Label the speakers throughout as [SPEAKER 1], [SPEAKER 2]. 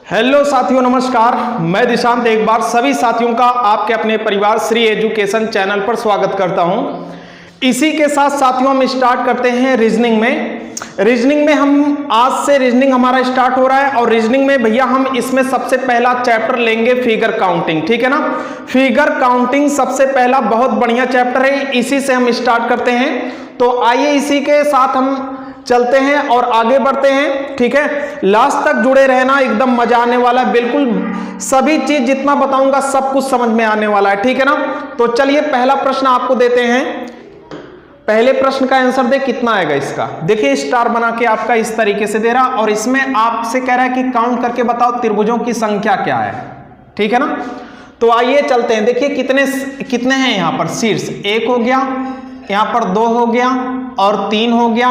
[SPEAKER 1] Hello साथियों, नमस्कार। मैं दिशांत एक बार सभी साथियों का आपके अपने परिवार श्री एजुकेशन चैनल पर स्वागत करता हूं। इसी के साथ साथियों हम स्टार्ट करते हैं रीजनिंग में हम आज से रीजनिंग हमारा स्टार्ट हो रहा है और रीजनिंग में भैया हम इसमें सबसे पहला चैप्टर लेंगे फिगर काउंटिंग। ठीक है ना। फिगर काउंटिंग सबसे पहला बहुत बढ़िया चैप्टर है, इसी से हम स्टार्ट करते हैं। तो आइए इसी के साथ हम चलते हैं और आगे बढ़ते हैं। ठीक है, लास्ट तक जुड़े रहना, एकदम मजा आने वाला है। बिल्कुल सभी चीज जितना बताऊंगा सब कुछ समझ में आने वाला है। ठीक है ना। तो चलिए पहला प्रश्न आपको देते हैं। पहले प्रश्न का आंसर दे, कितना आएगा इसका। देखिए स्टार बना के आपका इस तरीके से दे रहा और इसमें आपसे कह रहा है कि काउंट करके बताओ त्रिभुजों की संख्या क्या है। ठीक है ना। तो आइए चलते हैं। देखिए कितने हैं यहाँ पर शीर्ष। एक हो गया, यहाँ पर दो हो गया और तीन हो गया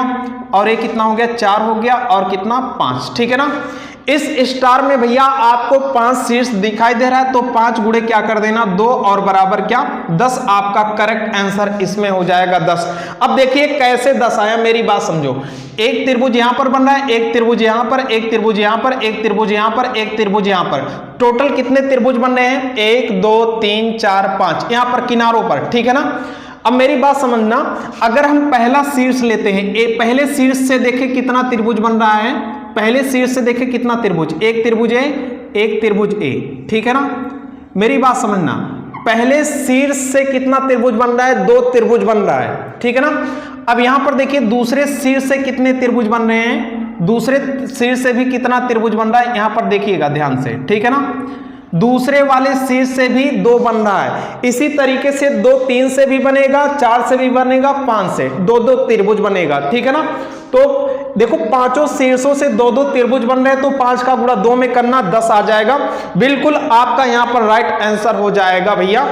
[SPEAKER 1] और एक कितना हो गया, चार हो गया और कितना, पांच। ठीक है ना। इस स्टार में भैया आपको 5 शीर्ष दिखाई दे रहा है, तो 5 गुणे क्या कर देना, 2 और बराबर क्या, 10। आपका करेक्ट आंसर इसमें हो जाएगा 10। अब देखिए कैसे 10 आया, मेरी बात समझो। एक त्रिभुज यहां पर बन रहा है, एक त्रिभुज यहां पर, एक त्रिभुज यहां पर, एक त्रिभुज यहां पर, एक त्रिभुज यहां पर। टोटल कितने त्रिभुज बन रहे हैं, 1 2 3 4 5 यहां पर किनारों पर। ठीक है ना। अब मेरी बात समझना, अगर हम पहला शीर्ष लेते हैं, पहले शीर्ष से देखें कितना त्रिभुज बन रहा है। पहले शीर्ष से देखें कितना त्रिभुज, एक त्रिभुज ए, एक त्रिभुज ए। ठीक है ना। मेरी बात समझना, पहले शीर्ष से कितना त्रिभुज बन रहा है, 2 त्रिभुज बन रहा है। ठीक है ना। अब यहां पर देखिए दूसरे शीर्ष से कितने त्रिभुज बन रहे हैं, दूसरे शीर्ष से भी कितना त्रिभुज बन रहा है, यहां पर देखिएगा ध्यान से। ठीक है ना। दूसरे वाले शीर्ष से भी 2 बन रहा है। इसी तरीके से 2 3 से भी बनेगा, 4 से भी बनेगा, 5 से 2 त्रिभुज बनेगा। ठीक है ना। तो देखो पांचों शीर्षों से 2 त्रिभुज बन रहे हैं, तो 5 का गुणा 2 में करना, 10 आ जाएगा। बिल्कुल आपका यहां पर राइट आंसर हो जाएगा भैया।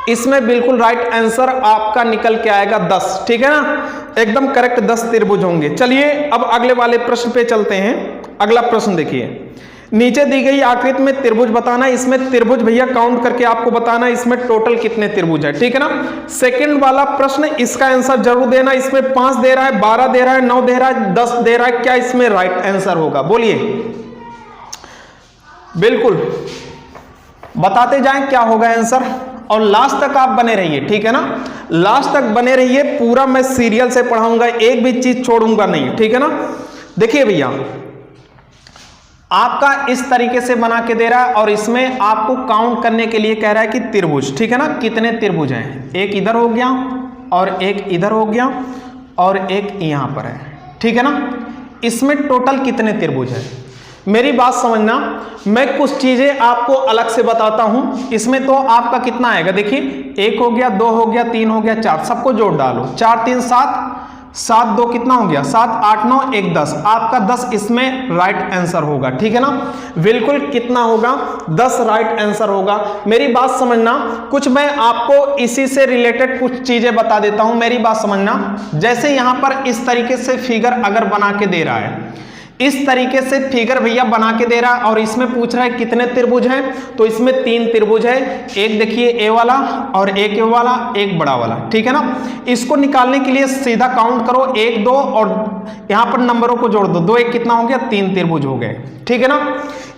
[SPEAKER 1] इसमें बिल्कुल राइट आंसर आपका निकल के आएगा 10। ठीक है ना। एकदम करेक्ट 10 त्रिभुज होंगे। चलिए अब अगले वाले प्रश्न पे चलते हैं। अगला प्रश्न देखिए, नीचे दी गई आकृति में त्रिभुज बताना। इसमें त्रिभुज भैया काउंट करके आपको बताना, इसमें टोटल कितने त्रिभुज है। ठीक है ना। सेकंड वाला प्रश्न, इसका आंसर जरूर देना। इसमें 5 दे रहा है, 12 दे रहा है, 9 दे रहा है, 10 दे रहा है, क्या इसमें राइट आंसर होगा, बोलिए। बिल्कुल बताते जाएं क्या होगा आंसर और लास्ट तक आप बने रहिए। ठीक है ना। लास्ट तक बने रहिए, पूरा मैं सीरियल से पढ़ाऊंगा, एक भी चीज छोड़ूंगा नहीं। ठीक है ना। देखिए भैया आपका इस तरीके से बना के दे रहा है और इसमें आपको काउंट करने के लिए कह रहा है कि त्रिभुज। ठीक है ना। कितने त्रिभुज हैं, एक इधर हो गया और एक इधर हो गया और एक यहां पर है। ठीक है ना। इसमें टोटल कितने त्रिभुज है, मेरी बात समझना। मैं कुछ चीजें आपको अलग से बताता हूं। इसमें तो आपका कितना आएगा, देखिए 1 हो गया, 2 हो गया, 3 हो गया, 4, सबको जोड़ डालो। 4 3 7, 7 2 कितना हो गया, 7 8 9 1 10। आपका 10 इसमें राइट आंसर होगा। ठीक है ना। बिल्कुल कितना होगा, 10 राइट आंसर होगा। मेरी बात समझना, कुछ मैं आपको इसी से रिलेटेड कुछ चीजें बता देता हूं, मेरी बात समझना। जैसे यहां पर इस तरीके से फिगर अगर बना के दे रहा है, इस तरीके से फिगर भैया बना के दे रहा है और इसमें पूछ रहा है कितने त्रिभुज हैं, तो इसमें 3 त्रिभुज है। एक देखिए ए वाला और एक ए वाला, एक बड़ा वाला। ठीक है ना। इसको निकालने के लिए सीधा काउंट करो, 1 2 और यहां पर नंबरों को जोड़ दो, 2 1 कितना हो गया, 3 त्रिभुज हो गए। ठीक है ना।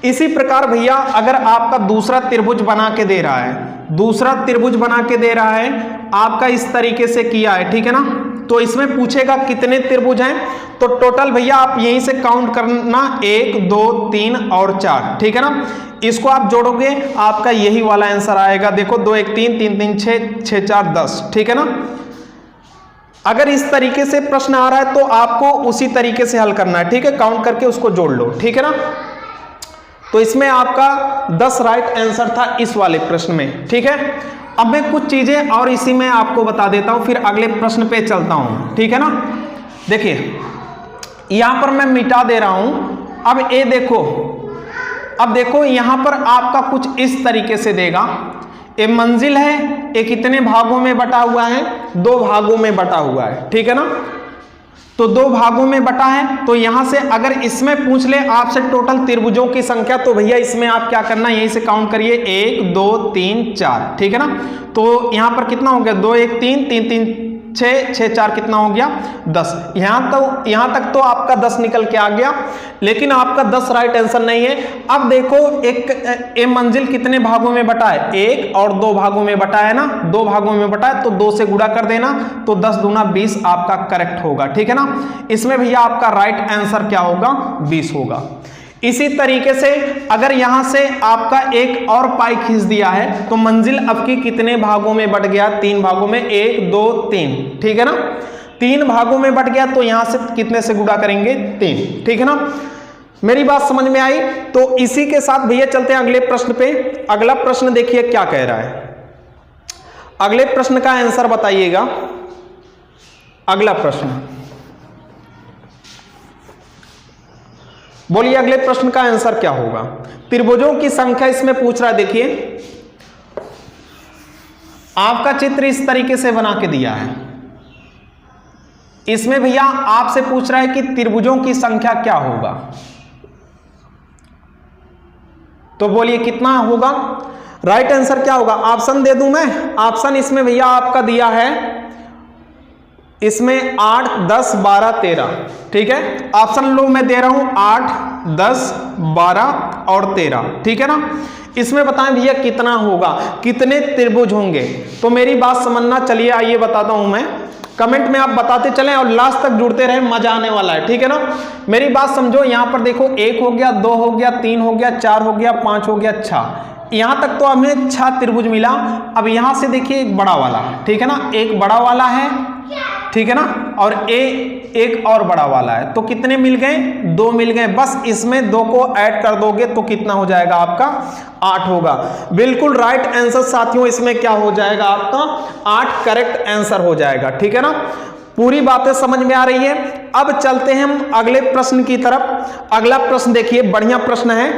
[SPEAKER 1] इसी प्रकार भैया अगर आपका दूसरा त्रिभुज बना के दे रहा है, दूसरा त्रिभुज बना के दे रहा है आपका इस तरीके से किया है। ठीक है ना। तो इसमें पूछेगा कितने त्रिभुज हैं, तो टोटल भैया आप यहीं से काउंट करना, 1 2 3 और 4। ठीक है ना। इसको आप जोड़ोगे आपका यही वाला आंसर आएगा। देखो 2 1 3 3 3 6 6 4 10। ठीक है ना। अगर इस तरीके से प्रश्न आ रहा है तो आपको उसी तरीके से हल करना है। ठीक है। काउंट करके उसको जोड़ लो। ठीक है ना। तो इसमें आपका 10 राइट आंसर था इस वाले प्रश्न में। ठीक है। अब मैं कुछ चीजें और इसी में आपको बता देता हूं, फिर अगले प्रश्न पे चलता हूं। ठीक है ना। देखिए यहां पर मैं मिटा दे रहा हूं। अब ये देखो, अब देखो यहां पर आपका कुछ इस तरीके से देगा। ये मंजिल है, ये कितने भागों में बटा हुआ है, 2 भागों में बटा हुआ है। ठीक है ना। तो 2 भागों में बटा है, तो यहां से अगर इसमें पूछ ले आपसे टोटल त्रिभुजों की संख्या, तो भैया इसमें आप क्या करना, यहीं से काउंट करिए, 1 2 3 4। ठीक है ना। तो यहां पर कितना हो गया, 2 1 3 3 3 6, 6 4 कितना हो गया 10। यहां तक तो आपका 10 निकल के आ गया, लेकिन आपका 10 राइट आंसर नहीं है। अब देखो एक मंजिल कितने भागों में बटा है, 1 और 2 भागों में बटा है ना, 2 भागों में बटा है, तो 2 से गुणा कर देना, तो 10 दूना 20 आपका करेक्ट होगा, ठीक है ना। इसमें भैया आपका राइट आंसर क्या होगा, 20 होगा। इसी तरीके से अगर यहां से आपका एक और पाई खींच दिया है तो मंजिल अब की कितने भागों में बट गया, 3 भागों में, 1 2 3, ठीक है ना। 3 भागों में बट गया तो यहां से कितने से गुणा करेंगे, 3, ठीक है ना। मेरी बात समझ में आई। तो इसी के साथ भैया चलते हैं अगले प्रश्न पे। अगला प्रश्न देखिए क्या कह रहा है, अगले प्रश्न का आंसर बताइएगा। अगला प्रश्न बोलिए, अगले प्रश्न का आंसर क्या होगा। त्रिभुजों की संख्या इसमें पूछ रहा है। देखिए आपका चित्र इस तरीके से बना के दिया है, इसमें भैया आपसे पूछ रहा है कि त्रिभुजों की संख्या क्या होगा। तो बोलिए कितना होगा, राइट आंसर क्या होगा। ऑप्शन दे दूं मैं, ऑप्शन इसमें भैया आपका दिया है, इसमें 8 10 12 13, ठीक है। ऑप्शन लो मैं दे रहा हूं 8 10 12 और 13, ठीक है ना। इसमें बताएं भैया कितना होगा, कितने त्रिभुज होंगे। तो मेरी बात समझना, चलिए आइए बताता हूं मैं, कमेंट में आप बताते चलें और लास्ट तक जुड़ते रहें, मजा आने वाला है, ठीक है ना। मेरी बात समझो, यहां पर देखो 1 हो गया, 2 हो गया, 3 हो गया, 4 हो गया, 5 हो गया, 6, यहां तक तो हमें 6 त्रिभुज मिला। अब यहां से देखिए एक बड़ा वाला, ठीक है ना, एक बड़ा वाला है, ठीक है ना, और एक और बड़ा वाला है, तो कितने मिल गए, 2 मिल गए। बस इसमें 2 को ऐड कर दोगे तो कितना हो जाएगा आपका, 8 होगा। बिल्कुल राइट आंसर साथियों, इसमें क्या हो जाएगा आपका 8 करेक्ट आंसर हो जाएगा, ठीक है ना। पूरी बातें समझ में आ रही है। अब चलते हैं हम अगले प्रश्न की तरफ। अगला प्रश्न देखिए, बढ़िया प्रश्न है,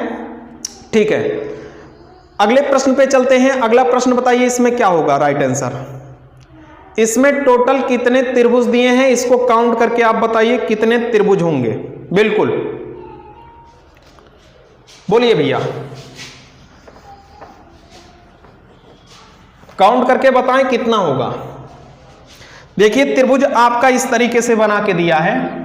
[SPEAKER 1] ठीक है। अगले प्रश्न पे चलते हैं। अगला प्रश्न बताइए इसमें क्या होगा राइट आंसर। इसमें टोटल कितने त्रिभुज दिए हैं, इसको काउंट करके आप बताइए कितने त्रिभुज होंगे। बिल्कुल बोलिए भैया, काउंट करके बताएं कितना होगा। देखिए त्रिभुज आपका इस तरीके से बना के दिया है,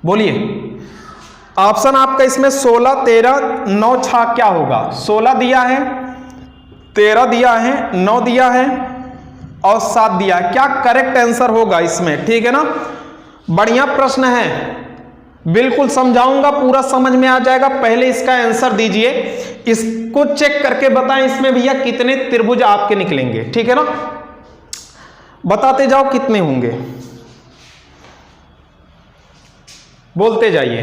[SPEAKER 1] बोलिए। ऑप्शन आपका इसमें 16 13 9 6 क्या होगा। 16 दिया है, 13 दिया है, 9 दिया है और 7 दिया है। क्या करेक्ट आंसर होगा इसमें, ठीक है ना। बढ़िया प्रश्न है, बिल्कुल समझाऊंगा, पूरा समझ में आ जाएगा। पहले इसका आंसर दीजिए, इसको चेक करके बताएं इसमें भैया कितने त्रिभुज आपके निकलेंगे, ठीक है ना। बताते जाओ कितने होंगे, बोलते जाइए।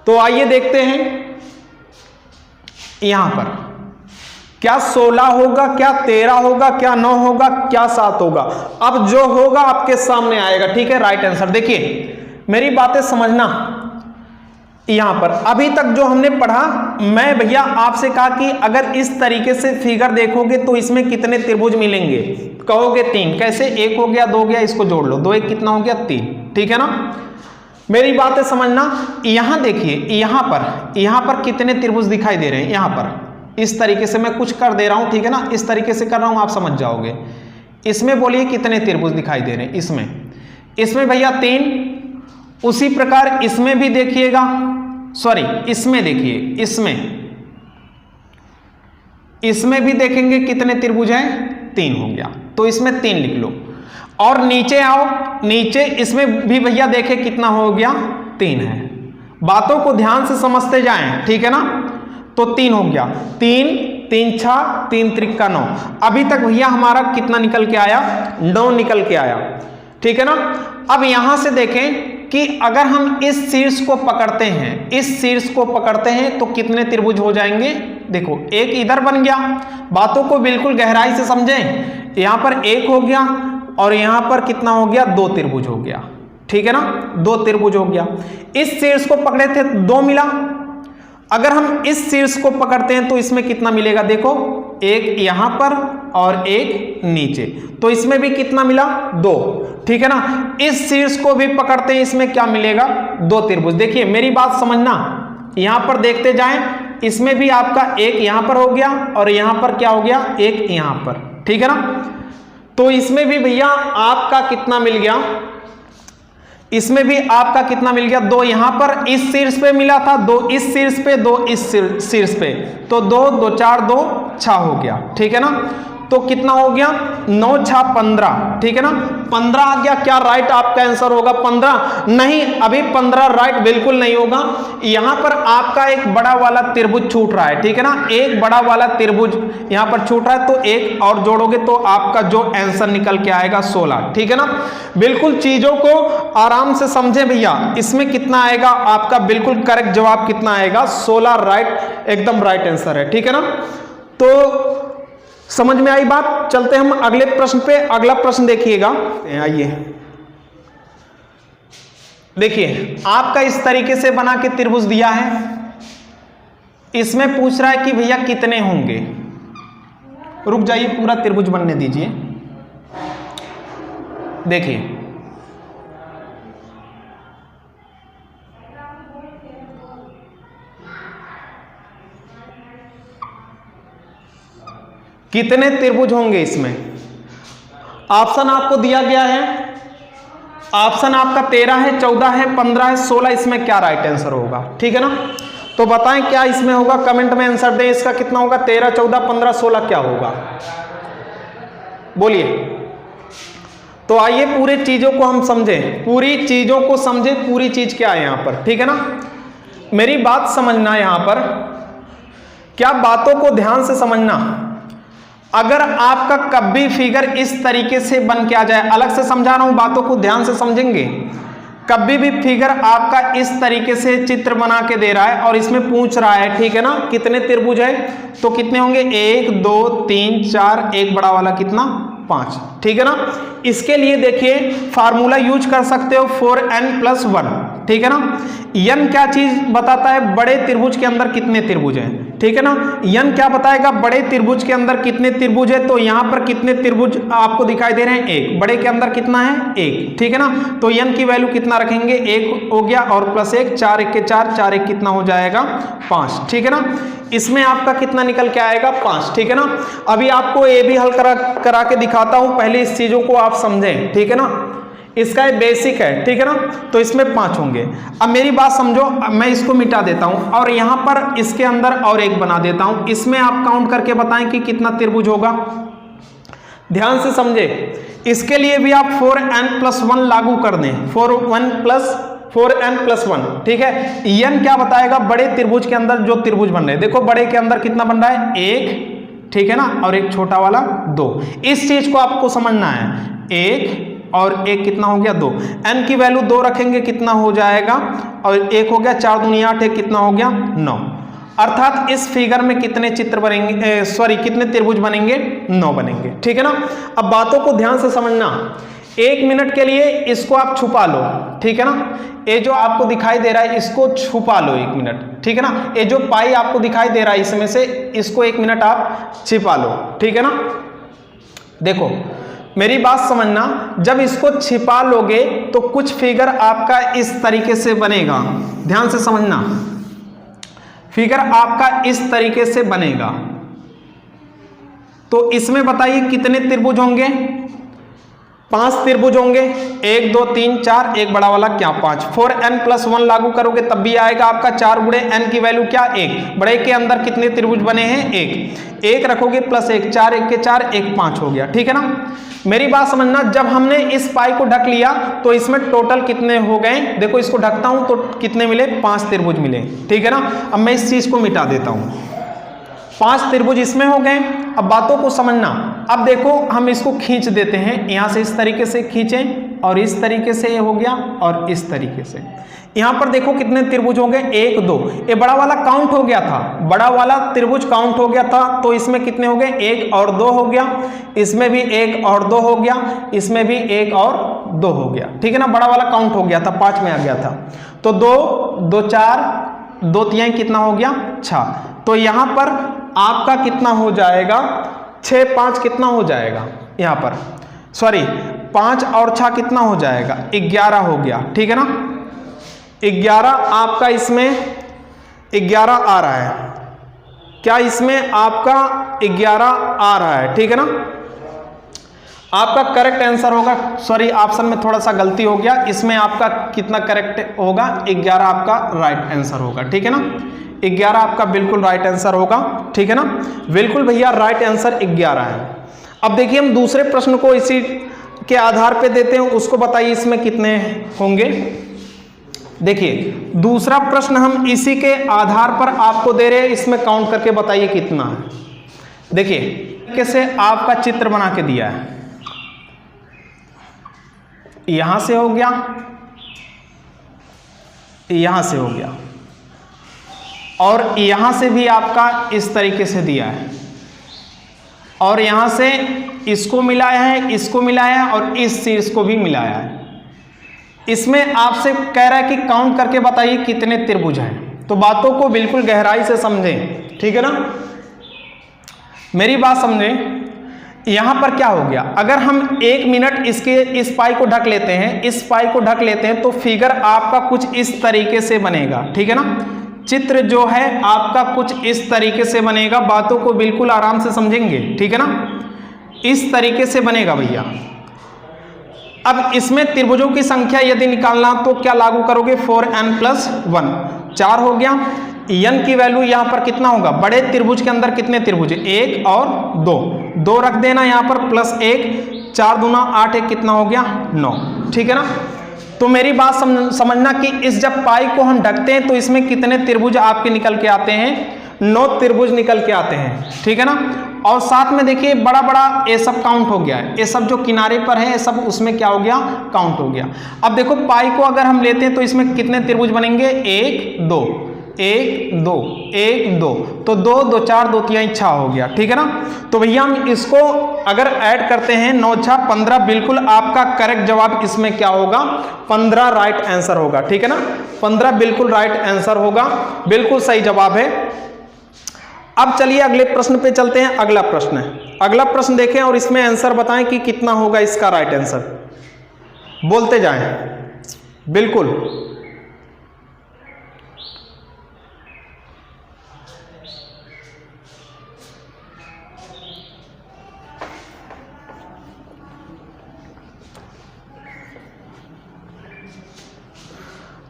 [SPEAKER 1] तो आइए देखते हैं यहां पर क्या 16 होगा, क्या 13 होगा, क्या 9 होगा, क्या 7 होगा। अब जो होगा आपके सामने आएगा, ठीक है, राइट आंसर। देखिए मेरी बातें समझना, यहां पर अभी तक जो हमने पढ़ा, मैं भैया आपसे कहा कि अगर इस तरीके से फिगर देखोगे तो इसमें कितने त्रिभुज मिलेंगे, कहोगे 3। कैसे, 1 हो गया, 2 हो गया, इसको जोड़ लो, 2 1 कितना हो गया, 3, ठीक है ना। मेरी बातें समझना, यहां देखिए, यहां पर कितने त्रिभुज दिखाई दे रहे हैं। यहां पर इस तरीके से मैं कुछ कर दे रहा हूं, ठीक है ना, इस तरीके से कर रहा हूं, आप समझ जाओगे। इसमें बोलिए कितने त्रिभुज दिखाई दे रहे हैं। इसमें भैया 3। उसी प्रकार इसमें भी देखिएगा, सॉरी इसमें देखिए, इसमें भी देखेंगे कितने त्रिभुज हैं, 3 हो गया, तो इसमें 3 लिख लो। और नीचे आओ, नीचे इसमें भी भैया देखे कितना हो गया, 3 है। बातों को ध्यान से समझते जाएं, ठीक है ना। तो 3 हो गया, 3 3 6 3 त्रिका 9। अभी तक भैया हमारा कितना निकल के आया, 9 निकल के आया, ठीक है ना। अब यहां से देखें कि अगर हम इस शीर्ष को पकड़ते हैं, तो कितने त्रिभुज हो जाएंगे। देखो एक इधर बन गया, बातों को बिल्कुल गहराई से समझें। यहां पर 1 हो गया और यहां पर कितना हो गया, 2 त्रिभुज हो गया, ठीक है ना, 2 त्रिभुज हो गया। इस शीर्ष को पकड़े थे 2 मिला। अगर हम इस शीर्ष को पकड़ते हैं तो इसमें कितना मिलेगा, देखो 1 यहां पर और एक नीचे, तो इसमें भी कितना मिला 2, ठीक है ना। इस शीर्ष को भी पकड़ते हैं, इसमें क्या मिलेगा 2 त्रिभुज। देखिए मेरी बात समझना, यहां पर देखते जाएं, इसमें भी आपका एक यहां पर हो गया और यहां पर क्या हो गया, एक यहां पर, ठीक है ना। तो इसमें भी भैया आपका कितना मिल गया, इसमें भी आपका कितना मिल गया 2 यहां पर इस शीर्ष पे मिला था, 2 इस शीर्ष पे, 2 इस शीर्ष पे, तो 2 2 4 2 6 हो गया, ठीक है ना। तो कितना हो गया 9 6 15, ठीक है ना। 15 आ गया, क्या राइट आपका आंसर होगा 15? नहीं, अभी 15 राइट बिल्कुल नहीं होगा। यहां पर आपका एक बड़ा वाला त्रिभुज छूट रहा है, ठीक है ना, एक बड़ा वाला त्रिभुज यहां पर छूट रहा है, तो एक और जोड़ोगे तो आपका जो आंसर निकल के आएगा 16, ठीक है ना। बिल्कुल चीजों को आराम से समझे भैया, इसमें कितना आएगा आपका बिल्कुल करेक्ट जवाब कितना आएगा 16 राइट, एकदम राइट आंसर है, ठीक है ना। तो समझ में आई बात। चलते हम अगले प्रश्न पे। अगला प्रश्न देखिएगा, आइए देखिए, आपका इस तरीके से बना के त्रिभुज दिया है, इसमें पूछ रहा है कि भैया कितने होंगे। रुक जाइए, पूरा त्रिभुज बनने दीजिए। देखिए कितने त्रिभुज होंगे इसमें, ऑप्शन आपको दिया गया है, ऑप्शन आपका 13 है, 14 है, 15 है, 16, इसमें क्या राइट आंसर होगा, ठीक है ना। तो बताएं क्या इसमें होगा, कमेंट में आंसर दें, इसका कितना होगा 13 14 15 16 क्या होगा, बोलिए। तो आइए पूरी चीजों को हम समझें, पूरी चीजों को समझें, पूरी चीज क्या है यहां पर, ठीक है ना। मेरी बात समझना, यहां पर क्या बातों को ध्यान से समझना। अगर आपका कभी फिगर इस तरीके से बन के आ जाए, अलग से समझा रहा हूं, बातों को ध्यान से समझेंगे। कभी भी फिगर आपका इस तरीके से चित्र बना के दे रहा है और इसमें पूछ रहा है, ठीक है ना, कितने त्रिभुज है, तो कितने होंगे 1 2 3 4, एक बड़ा वाला कितना 5, ठीक है ना। इसके लिए देखिए फार्मूला यूज कर सकते हो 4n+1, ठीक है ना। n क्या चीज बताता है, बड़े त्रिभुज के अंदर कितने त्रिभुज हैं, ठीक है ना। n क्या बताएगा, बड़े त्रिभुज के अंदर कितने त्रिभुज है, तो यहां पर कितने त्रिभुज आपको दिखाई दे रहे हैं, 1, बड़े के अंदर कितना है 1, ठीक है ना। तो n की वैल्यू कितना रखेंगे, 1 हो गया और +1, 4 1 के 4, 4 1 कितना हो जाएगा 5, ठीक है ना। इसमें आपका कितना निकल के आएगा 5, ठीक है ना। अभी आपको ये भी हल करा के दिखाता हूं, पहले इस चीजों को आप समझें, ठीक है ना। इसका ये बेसिक है, ठीक है ना। तो इसमें 5 होंगे। अब मेरी बात समझो, मैं इसको मिटा देता हूं और यहां पर इसके अंदर और एक बना देता हूं, इसमें आप काउंट करके बताएं कि कितना त्रिभुज होगा। ध्यान से समझे, इसके लिए भी आप 4n+1 लागू कर दें, 4n+1, ठीक है। n क्या बताएगा, बड़े त्रिभुज के अंदर जो त्रिभुज बन रहे हैं, देखो बड़े के अंदर कितना बन रहा है 1, ठीक है ना, और एक छोटा वाला 2। इस चीज को आपको समझना है, 1 और 1 कितना हो गया 2, n की वैल्यू 2 रखेंगे कितना हो जाएगा, और 1 हो गया 4 दूनी 8, 1 कितना हो गया 9। अर्थात इस फिगर में कितने चित्र बनेंगे, कितने त्रिभुज बनेंगे, 9 बनेंगे, ठीक है ना। अब बातों को ध्यान से समझना, 1 मिनट के लिए इसको आप छुपा लो, ठीक है ना। ये जो आपको दिखाई दे रहा है इसको छुपा लो 1 मिनट, ठीक है ना। ये जो पाई आपको दिखाई दे रहा है इसमें से, इसको 1 मिनट आप छिपा लो, ठीक है ना। देखो मेरी बात समझना, जब इसको छिपा लोगे तो कुछ फिगर आपका इस तरीके से बनेगा, ध्यान से समझना, फिगर आपका इस तरीके से बनेगा। तो इसमें बताइए कितने त्रिभुज होंगे, 5 त्रिभुज होंगे, 1 2 3 4, एक बड़ा वाला क्या 5। 4n+1 लागू करोगे तब भी आएगा आपका 4 गुणे n की वैल्यू क्या 1, बड़े के अंदर कितने त्रिभुज बने हैं 1 रखोगे +1, 4 1 के 4, 1 5 हो गया, ठीक है ना। मेरी बात समझना, जब हमने इस पाई को ढक लिया तो इसमें टोटल कितने हो गए, देखो इसको ढकता हूं तो कितने मिले, 5 त्रिभुज मिले, ठीक है ना। अब मैं इस चीज को मिटा देता हूं, 5 त्रिभुज इसमें हो गए। अब बातों को समझना, अब देखो हम इसको खींच देते हैं, यहां से इस तरीके से खींचें और इस तरीके से ये हो गया और इस तरीके से। यहां पर देखो कितने त्रिभुज हो गए, 1 2, ये बड़ा वाला काउंट हो गया था, बड़ा वाला त्रिभुज काउंट हो गया था, तो इसमें कितने हो गए 1 और 2 हो गया, इसमें भी 1 और 2 हो गया, इसमें भी 1 और 2 हो गया, ठीक है ना। बड़ा वाला काउंट हो गया था, 5 में आ गया था। तो 2 2 4, 2 3 कितना हो गया 6। तो यहां पर आपका कितना हो जाएगा 6 5 कितना हो जाएगा यहाँ पर, सॉरी 5 और 6 कितना हो जाएगा, 11 हो गया, ठीक है ना। 11 आपका इसमें 11 आ रहा है, क्या इसमें आपका 11 आ रहा है, ठीक है ना। आपका करेक्ट आंसर होगा, सॉरी ऑप्शन में थोड़ा सा गलती हो गया, इसमें आपका कितना करेक्ट होगा, 11 आपका राइट आंसर होगा, ठीक है ना। 11 आपका बिल्कुल राइट आंसर होगा, ठीक है ना। बिल्कुल भैया राइट आंसर 11 है। अब देखिए हम दूसरे प्रश्न को इसी के आधार पे देते हैं, उसको बताइए इसमें कितने होंगे। देखिए दूसरा प्रश्न हम इसी के आधार पर आपको दे रहे हैं, इसमें काउंट करके बताइए कितना है। देखिए कैसे आपका चित्र बना के दिया है, यहां से हो गया, यहां से हो गया, और यहां से भी आपका इस तरीके से दिया है, और यहां से इसको मिलाया है, इसको मिलाया है, और इस शीर्ष को भी मिलाया है। इसमें आपसे कह रहा है कि काउंट करके बताइए कितने त्रिभुज हैं। तो बातों को बिल्कुल गहराई से समझें, ठीक है ना, मेरी बात समझें। यहां पर क्या हो गया, अगर हम 1 मिनट इसके इस पाई को ढक लेते हैं, इस पाई को ढक लेते हैं, तो फिगर आपका कुछ इस तरीके से बनेगा, ठीक है ना। चित्र जो है आपका कुछ इस तरीके से बनेगा, बातों को बिल्कुल आराम से समझेंगे, ठीक है ना, इस तरीके से बनेगा भैया। अब इसमें त्रिभुजों की संख्या यदि निकालना तो क्या लागू करोगे, 4n+1, 4 हो गया। n की वैल्यू यहां पर कितना होगा, बड़े त्रिभुज के अंदर कितने त्रिभुज, 1 और 2 रख देना यहां पर, +1, 4 दूना 8, 1 कितना हो गया, 9, ठीक है ना। तो मेरी बात समझना कि इस जब पाई को हम ढकते हैं तो इसमें कितने त्रिभुज आपके निकल के आते हैं, 9 त्रिभुज निकल के आते हैं, ठीक है ना। और साथ में देखिए बड़ा बड़ा ये सब काउंट हो गया है, ये सब जो किनारे पर है ये सब उसमें क्या हो गया, काउंट हो गया। अब देखो पाई को अगर हम लेते हैं तो इसमें कितने त्रिभुज बनेंगे, 1 2 1 2 1 2, तो 2 2 4 2 3 6 हो गया, ठीक है ना। तो भैया हम इसको अगर ऐड करते हैं 9 6 15, बिल्कुल आपका करेक्ट जवाब इसमें क्या होगा, 15 राइट आंसर होगा, ठीक है ना। 15 बिल्कुल राइट आंसर होगा, बिल्कुल सही जवाब है। अब चलिए अगले प्रश्न पे चलते हैं। अगला प्रश्न है, अगला प्रश्न देखें और इसमें आंसर बताएं कि कितना होगा इसका राइट आंसर, बोलते जाएं बिल्कुल।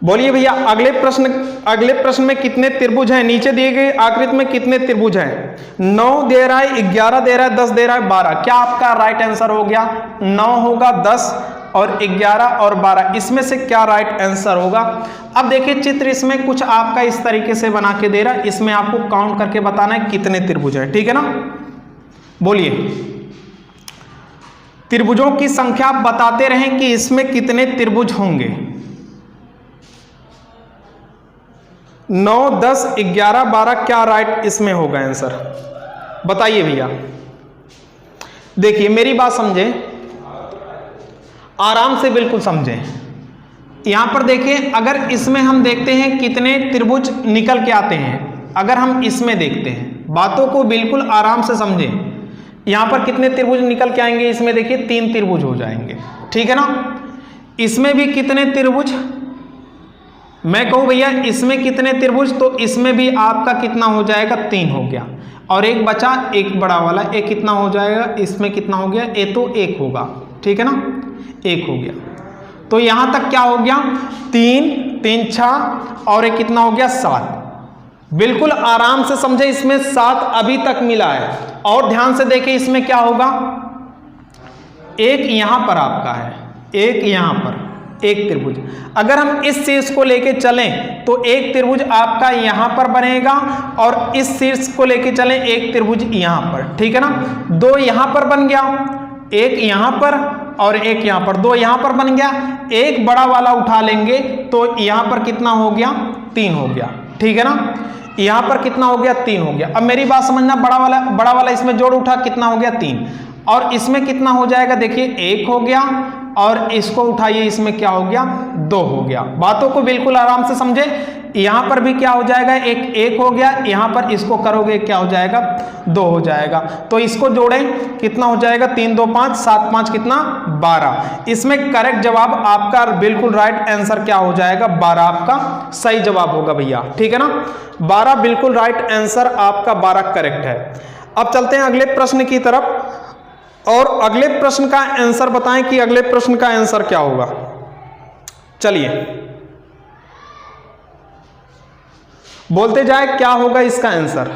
[SPEAKER 1] बोलिए भैया अगले प्रश्न में कितने त्रिभुज हैं, नीचे दिए गए आकृति में कितने त्रिभुज हैं। 9 दे रहा है, 11 दे रहा है, 10 दे रहा है, 12, क्या आपका राइट आंसर हो गया, 9 होगा, 10 और 11 और 12, इसमें से क्या राइट आंसर होगा। अब देखिए चित्र इसमें कुछ आपका इस तरीके से बना के दे रहा है, इसमें आपको काउंट करके बताना है कितने त्रिभुज है, ठीक है ना। बोलिए त्रिभुजों की संख्या आप बताते रहें कि इसमें कितने त्रिभुज होंगे। 9 10 11 12, क्या राइट इसमें होगा आंसर, बताइए भैया। देखिए मेरी बात समझें, आराम से बिल्कुल समझें। यहां पर देखिए अगर इसमें हम देखते हैं कितने त्रिभुज निकल के आते हैं, अगर हम इसमें देखते हैं, बातों को बिल्कुल आराम से समझें। यहां पर कितने त्रिभुज निकल के आएंगे, इसमें देखिए 3 त्रिभुज हो जाएंगे, ठीक है ना। इसमें भी कितने त्रिभुज, मैं कहूं भैया इसमें कितने त्रिभुज, तो इसमें भी आपका कितना हो जाएगा, 3 हो गया, और एक बचा एक बड़ा वाला, एक कितना हो जाएगा, इसमें कितना हो गया, ये तो 1 होगा, ठीक है ना, 1 हो गया। तो यहां तक क्या हो गया, 3 3 6 और एक कितना हो गया, 7। बिल्कुल आराम से समझे, इसमें 7 अभी तक मिला है। और ध्यान से देखिए इसमें क्या होगा, एक यहां पर आपका है, एक यहां पर, एक त्रिभुज। अगर हम इस शीर्ष को लेके चलें तो एक त्रिभुज आपका यहां पर बनेगा, और इस शीर्ष को लेके चलें एक त्रिभुज यहां पर, ठीक है ना। 2 यहां पर बन गया, एक यहां पर और एक यहां पर, 2 यहां पर बन गया, एक बड़ा वाला उठा लेंगे तो यहां पर कितना हो गया, 3 हो गया, ठीक है ना। यहां पर कितना हो गया, 3 हो गया। अब मेरी बात समझना, बड़ा वाला इसमें जोड़ उठा, कितना हो गया, 3, और इसमें कितना हो जाएगा, देखिए 1 हो गया, और इसको उठाइए, इसमें क्या हो गया, 2 हो गया। बातों को बिल्कुल आराम से समझे। यहां पर भी क्या हो जाएगा, एक हो गया, यहां पर इसको करोगे क्या हो जाएगा, 2 हो जाएगा। तो इसको जोड़ें कितना हो जाएगा, 3 2 5 7 5 कितना 12। इसमें करेक्ट जवाब आपका बिल्कुल राइट आंसर क्या हो जाएगा, 12 आपका सही जवाब होगा भैया, ठीक है ना। 12 बिल्कुल राइट आंसर आपका 12 करेक्ट है। अब चलते हैं अगले प्रश्न की तरफ और अगले प्रश्न का आंसर बताएं कि अगले प्रश्न का आंसर क्या होगा। चलिए बोलते जाए क्या होगा इसका आंसर।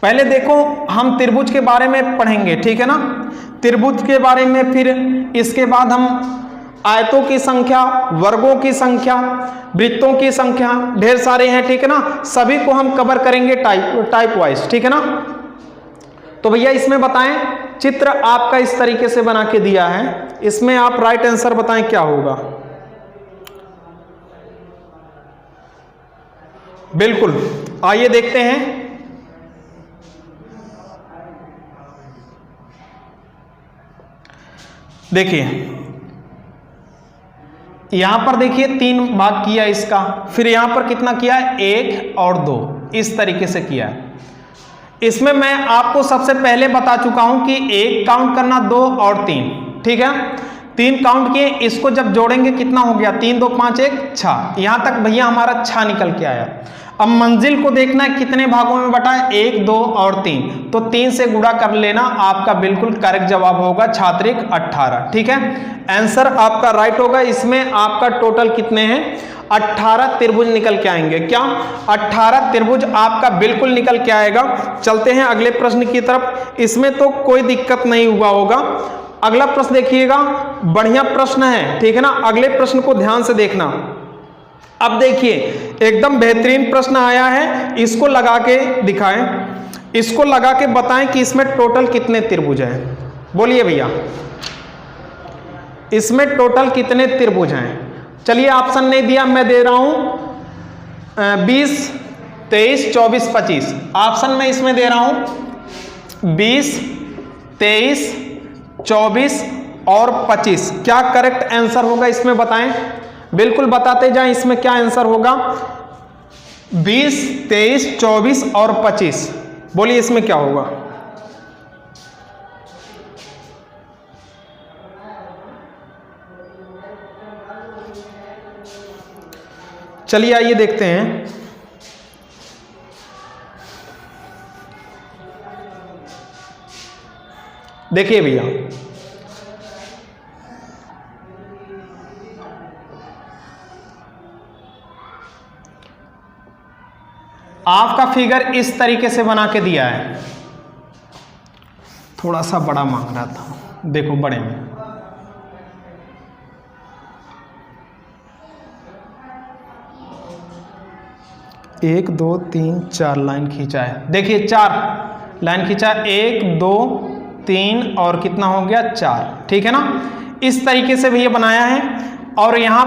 [SPEAKER 1] पहले देखो हम त्रिभुज के बारे में पढ़ेंगे, ठीक है ना, त्रिभुज के बारे में, फिर इसके बाद हम आयतों की संख्या, वर्गों की संख्या, वृत्तों की संख्या, ढेर सारे हैं, ठीक है ना, सभी को हम कवर करेंगे टाइप वाइज, ठीक है ना। तो भैया इसमें बताएं, चित्र आपका इस तरीके से बना के दिया है, इसमें आप राइट आंसर बताएं क्या होगा। बिल्कुल, आइए देखते हैं। देखिए यहां पर देखिए 3 भाग किया इसका, फिर यहां पर कितना किया है, 1 और 2, इस तरीके से किया है। इसमें मैं आपको सबसे पहले बता चुका हूं कि 1 काउंट करना, 2 और 3, ठीक है, 3 काउंट किए, इसको जब जोड़ेंगे कितना हो गया, 3 2 5 1 6, यहां तक भैया हमारा 6 निकल के आया। अब मंजिल को देखना है कितने भागों में बटा है, 1 2 और 3, तो 3 से गुणा कर लेना, आपका बिल्कुल करेक्ट जवाब होगा छात्रिक 18, ठीक है, आंसर आपका राइट होगा। इसमें आपका टोटल कितने हैं, 18 त्रिभुज निकल के आएंगे। क्या 18 त्रिभुज आपका बिल्कुल निकल के आएगा। चलते हैं अगले प्रश्न की तरफ, इसमें तो कोई दिक्कत नहीं हुआ होगा। अगला प्रश्न देखिएगा, बढ़िया प्रश्न है, ठीक है ना, अगले प्रश्न को ध्यान से देखना। अब देखिए एकदम बेहतरीन प्रश्न आया है, इसको लगा के दिखाएं, इसको लगा के बताएं कि इसमें टोटल कितने त्रिभुज हैं। बोलिए भैया इसमें टोटल कितने त्रिभुज हैं। चलिए ऑप्शन नहीं दिया, मैं दे रहा हूं 20 23 24 25, ऑप्शन में इसमें दे रहा हूं 20 23 24 और 25। क्या करेक्ट आंसर होगा इसमें बताएं, बिल्कुल बताते जाएं, इसमें क्या आंसर होगा, 20 23 24 और 25। बोलिए इसमें क्या होगा। चलिए आइए देखते हैं। देखिए भैया आपका फिगर इस तरीके से बना के दिया है, थोड़ा सा बड़ा मांग रहा था, देखो बड़े में, एक 2 3 4 लाइन खींचा है। देखिए 4 लाइन खींचा, 1 2 3 और कितना हो गया 4, ठीक है ना, इस तरीके से भैया बनाया है। और यहां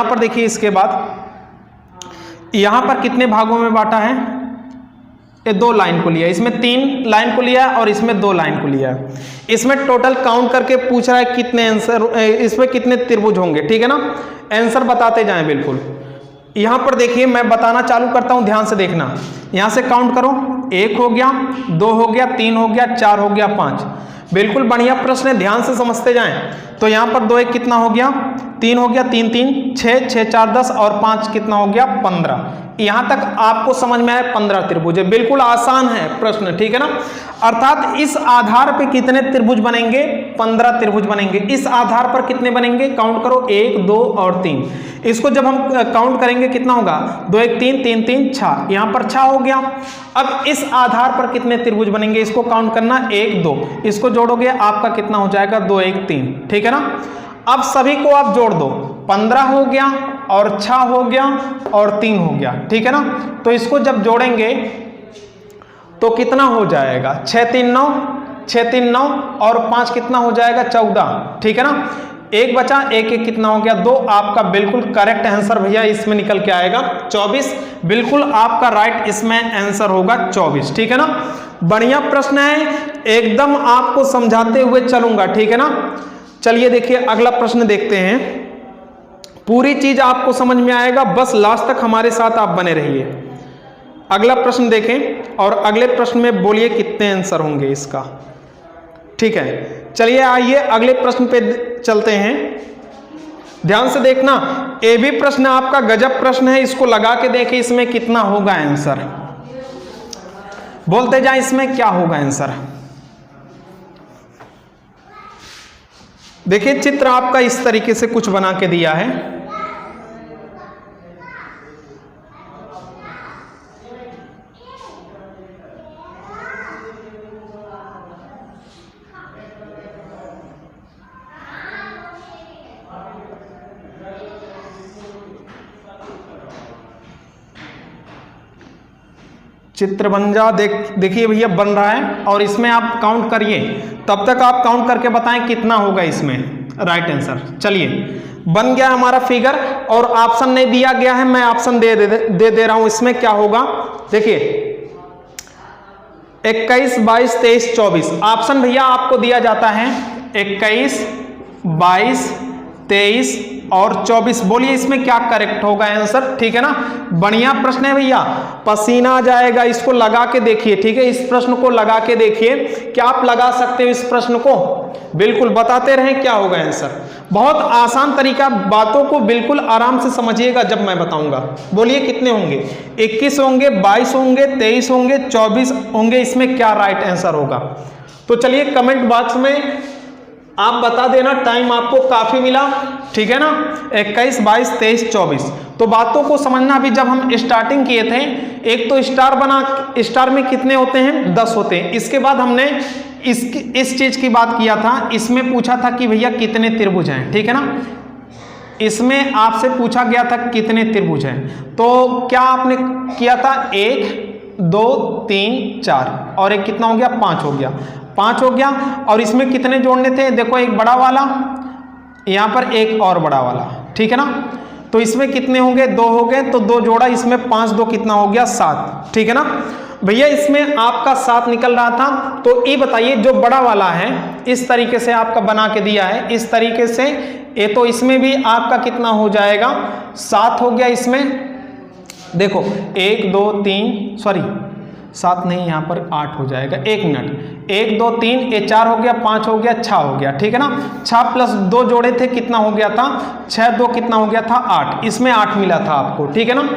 [SPEAKER 1] पर देखिए इसके बाद यहां पर कितने भागों में बांटा है, ये 2 लाइन को लिया, इसमें 3 लाइन को लिया और इसमें 2 लाइन को लिया। इसमें टोटल काउंट करके पूछ रहा है कितने आंसर, इसमें कितने त्रिभुज होंगे, ठीक है ना, आंसर बताते जाएं। बिल्कुल यहां पर देखिए मैं बताना चालू करता हूं, ध्यान से देखना, यहां से काउंट करो, 1 हो गया, 2 हो गया, 3 हो गया, 4 हो गया, 5। बिल्कुल बढ़िया प्रश्न है, ध्यान से समझते जाएं। तो यहां पर 2 1 कितना हो गया, 3 हो गया, 3 3 6 6 4 10 और 5 कितना हो गया 15। यहां तक आपको समझ में आया 15 त्रिभुज है, बिल्कुल आसान है प्रश्न, ठीक है ना। अर्थात इस आधार पे कितने त्रिभुज बनेंगे, 15 त्रिभुज बनेंगे। इस आधार पर कितने बनेंगे, काउंट करो, 1 2 और 3। इसको जब हम काउंट करेंगे कितना होगा, 2 1 3 3 3 6, यहां पर 6 हो गया। अब इस आधार पर कितने त्रिभुज बनेंगे, इसको काउंट करना, 1 2, इसको जोड़ोगे आपका कितना हो जाएगा 2 1 3, ठीक है ना। अब सभी को आप जोड़ दो, 15 हो गया और 6 हो गया और 3 हो गया, ठीक है ना। तो इसको जब जोड़ेंगे तो कितना हो जाएगा, 6 3 9 6 3 9 और 5 कितना हो जाएगा 14, ठीक है ना। एक बचा, 1 1 कितना हो गया 2। आपका बिल्कुल करेक्ट आंसर भैया इसमें निकल के आएगा 24, बिल्कुल आपका राइट इसमें आंसर होगा 24, ठीक है ना। बढ़िया प्रश्न है, एकदम आपको समझाते हुए चलूंगा, ठीक है ना। चलिए देखिए अगला प्रश्न देखते हैं। पूरी चीज आपको समझ में आएगा, बस लास्ट तक हमारे साथ आप बने रहिए। अगला प्रश्न देखें और अगले प्रश्न में बोलिए कितने आंसर होंगे इसका। ठीक है, चलिए आइए अगले प्रश्न पे चलते हैं। ध्यान से देखना, ये भी प्रश्न आपका गजब प्रश्न है, इसको लगा के देखिए इसमें कितना होगा आंसर। बोलते जाए इसमें क्या होगा आंसर। देखिए चित्र आपका इस तरीके से कुछ बना के दिया है। चित्र बन जा, देखिए भैया बन रहा है, और इसमें आप काउंट करिए, तब तक आप काउंट करके बताएं कितना होगा इसमें राइट आंसर। चलिए बन गया हमारा फिगर और ऑप्शन नहीं दिया गया है, मैं ऑप्शन दे रहा हूं। इसमें क्या होगा देखिए 21, 22, 23, 24। ऑप्शन भैया आपको दिया जाता है 21, 22, 23 और 24। बोलिए इसमें क्या करेक्ट होगा आंसर। ठीक है ना, बढ़िया प्रश्न है भैया, पसीना आ जाएगा। इसको लगा के देखिए, ठीक है, इस प्रश्न को लगा के देखिए। क्या आप लगा सकते हो इस प्रश्न को? बिल्कुल बताते रहें क्या होगा आंसर। बहुत आसान तरीका, बातों को बिल्कुल आराम से समझिएगा जब मैं बताऊंगा। बोलिए कितने होंगे? 21 होंगे, 22 होंगे, 23 होंगे, 24 होंगे। इसमें क्या राइट आंसर होगा? तो चलिए कमेंट बॉक्स में आप बता देना, टाइम आपको काफी मिला। ठीक है ना, 21, 22, 23, 24। तो बातों को समझना, अभी जब हम स्टार्टिंग किए थे, एक तो स्टार बना, स्टार में कितने होते हैं? 10 होते हैं। इसके बाद हमने इस चीज की बात किया था, इसमें पूछा था कि भैया कितने त्रिभुज हैं। ठीक है ना, इसमें आपसे पूछा गया था कितने त्रिभुज हैं। तो क्या आपने किया था? 1, 2, 3, 4 और एक कितना हो गया? 5 हो गया। 5 हो गया। और इसमें कितने जोड़ने थे? देखो एक बड़ा वाला, यहां पर एक और बड़ा वाला। ठीक है ना, तो इसमें कितने होंगे? 2 हो गए, तो 2 जोड़ा, इसमें 5, 2 कितना हो गया? 7। ठीक है ना भैया, इसमें आपका 7 निकल रहा था। तो ये बताइए जो बड़ा वाला है इस तरीके से आपका बना के दिया है, इस तरीके से, ये तो इसमें भी आपका कितना हो जाएगा? 7 हो गया। इसमें देखो 1, 2, 3, सॉरी 7 नहीं, यहां पर 8 हो जाएगा। 1 मिनट, 1, 2, 3, ये 4 हो गया, 5 हो गया, 6 हो गया। ठीक है ना, 6 प्लस 2 जोड़े थे, कितना हो गया था? 6, 2 कितना हो गया था? 8। इसमें 8 मिला था आपको। ठीक है ना,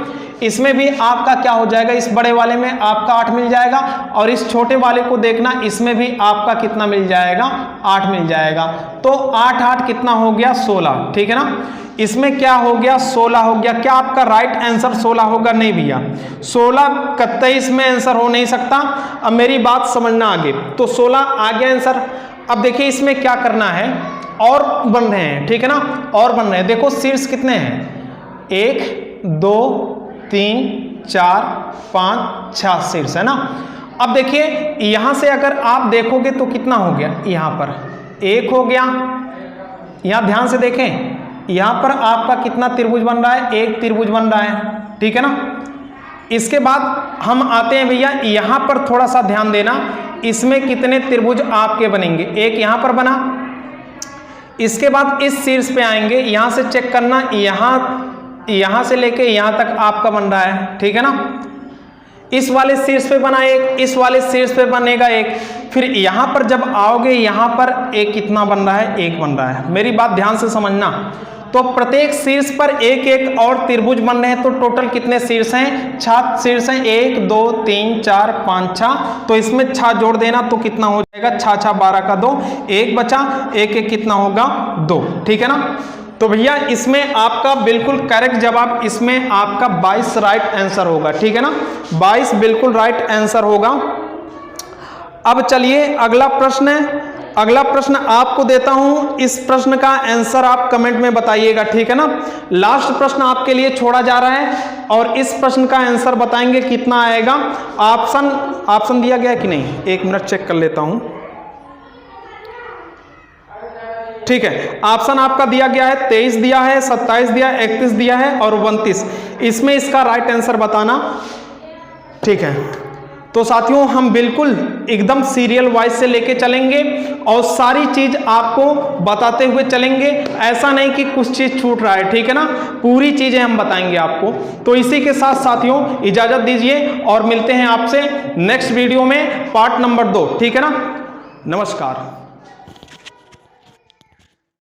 [SPEAKER 1] इसमें भी आपका क्या हो जाएगा? इस बड़े वाले में आपका 8 मिल जाएगा, और इस छोटे वाले को देखना, इसमें भी आपका कितना मिल जाएगा? 8 मिल जाएगा। तो 8, 8 कितना हो गया? 16। ठीक है ना, इसमें क्या हो गया? 16 हो गया। क्या आपका राइट आंसर 16 होगा? नहीं भैया, 16 कतई इसमें आंसर हो नहीं सकता। अब मेरी बात समझना आगे। तो 16 आ गया आंसर। अब देखिए इसमें क्या करना है, और बन रहे हैं। ठीक है ना, और बन रहे हैं। देखो शीर्ष कितने हैं? 1, 2, 3, 4, 5, 6 शीर्ष है ना। अब देखिए यहां से अगर आप देखोगे तो कितना हो गया? यहां पर 1 हो गया। यहां ध्यान से देखें, यहां पर आपका कितना त्रिभुज बन रहा है? 1 त्रिभुज बन रहा है। ठीक है ना, इसके बाद हम आते हैं भैया यहां पर, थोड़ा सा ध्यान देना, इसमें कितने त्रिभुज आपके बनेंगे? 1 यहां पर बना। इसके बाद इस शीर्ष पे आएंगे, यहां से चेक करना, यहां से लेके यहां तक आपका बन रहा है। ठीक है ना, इस वाले शीर्ष पे बना 1, इस वाले शीर्ष पे बनेगा 1, फिर यहां पर जब आओगे यहां पर एक कितना बन रहा है? 1 बन रहा है। मेरी बात ध्यान से समझना। तो प्रत्येक शीर्ष पर 1, 1 और त्रिभुज बन रहे हैं। तो टोटल कितने शीर्ष हैं? 6 शीर्ष हैं। 1, 2, 3, 4, 5, 6। तो इसमें 6 जोड़ देना, तो कितना हो जाएगा? 6, 6, 12 का 2, 1 बचा। 1, 1 कितना होगा? 2। ठीक है ना, तो भैया इसमें आपका बिल्कुल करेक्ट जवाब, इसमें आपका 22 राइट आंसर होगा। ठीक है ना, 22 बिल्कुल राइट आंसर होगा। अब चलिए अगला प्रश्न है। अगला प्रश्न आपको देता हूं, इस प्रश्न का आंसर आप कमेंट में बताइएगा। ठीक है ना, लास्ट प्रश्न आपके लिए छोड़ा जा रहा है, और इस प्रश्न का आंसर बताएंगे कितना आएगा। ऑप्शन दिया गया कि नहीं? 1 मिनट चेक कर लेता हूं। ठीक है, ऑप्शन आपका दिया गया है, 23 दिया है, 27 दिया है, 31 दिया है और 29। इसमें इसका राइट आंसर बताना। ठीक है, तो साथियों हम बिल्कुल एकदम सीरियल वाइज से लेके चलेंगे और सारी चीज आपको बताते हुए चलेंगे। ऐसा नहीं कि कुछ चीज छूट रहा है, ठीक है ना, पूरी चीजें हम बताएंगे आपको। तो इसी के साथ साथियों इजाजत दीजिए और मिलते हैं आपसे नेक्स्ट वीडियो में पार्ट नंबर 2, ठीक है ना। नमस्कार।